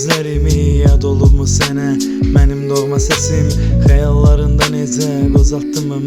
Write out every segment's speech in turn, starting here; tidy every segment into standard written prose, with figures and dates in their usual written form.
gözlərimi, yad olubmu sənə mənim doğma səsim? Xəyallarında necə qozatdımı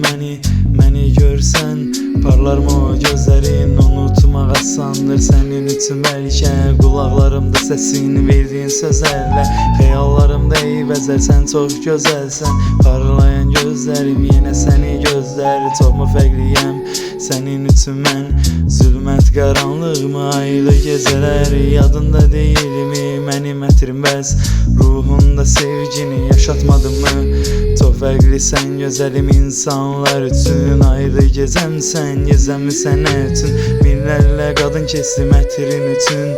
məni görsən parlarmı o gözlərin? Unutmaq asandır sənin üçün bəlkə, qulaqlarımda səsini verdiyin sözlərlə. Xəyallarımda eyvəzər, sən çox gözəlsən, parlayan gözlərim yenə səni gözlər. Çoxmu fərqliyəm sənin üçün mən, zülmət qaranlığımı, aylı gecələr yadında deyilmi? Mənim ətrim bəs, ruhunda sevgini yaşatmadımı? Çox fərqlisən gözəlim insanlar üçün, ayrı gecəmsən, gecəmi sənə üçün. Minlərlə qadın kesdim ətrin üçün,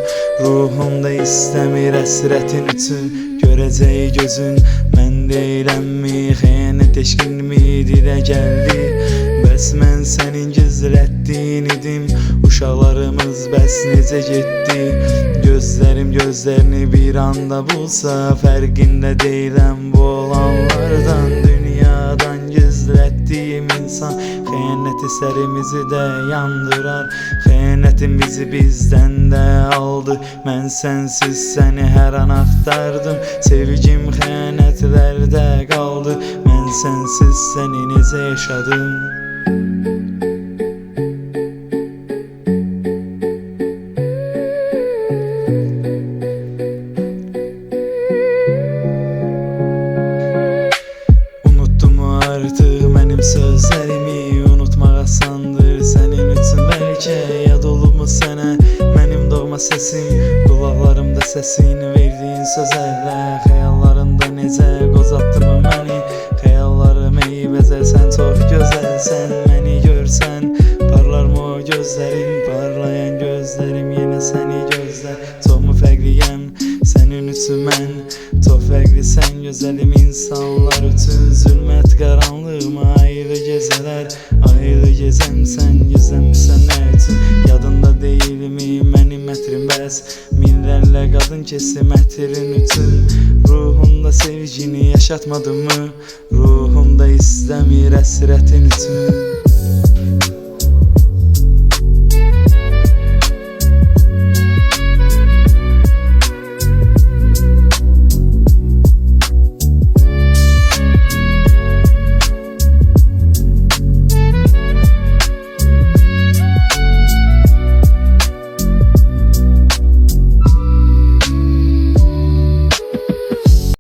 ruhumda istəmir əsrətin üçün. Görəcək gözün mən deyilənmi, xəyanət eşqinmi dilə gəldi? Bəs mən sənin gizlətdiyin idim, uşaqlarımız bəs necə getdi? Gözlərim gözlərini bir anda bulsa, fərqində deyiləm bu olanlardan. Dünyadan gizlətdiyim insan xəyanəti sərimizi də yandırar. Xəyanətin bizi bizdən də aldı, mən sənsiz səni hər an axtardım. Sevgim xəyanətlərdə qaldı, mən sənsiz səni necə yaşadım? Artıq mənim sözlərimi unutmaq asandır sənin üçün bəlkə, yad olubmu sənə mənim doğma səsim? Qulaqlarımda səsini verdiyin sözlərlə, xəyallarında necə qozatdımı məni? Xəyallarım eyvəzər, sən çox gözəlsən, məni görsən parlarmı o gözlərin? Parlayan gözlərim yenə səni gözlər. Çoxmu fərqliyəm sənin üçün mən, çox fərqlisən gözəlim insanlar üçün. Zülmət qaranlığıma, ayrı gecələr, ayrı gecəmsən, gecəmi sənə üçün. Yadında deyilmi mənim ətrim bəs, minlərlə qadın kesdim ətrin üçün. Ruhumda sevgini yaşatmadımı, ruhumda istəmir əsrətin üçün.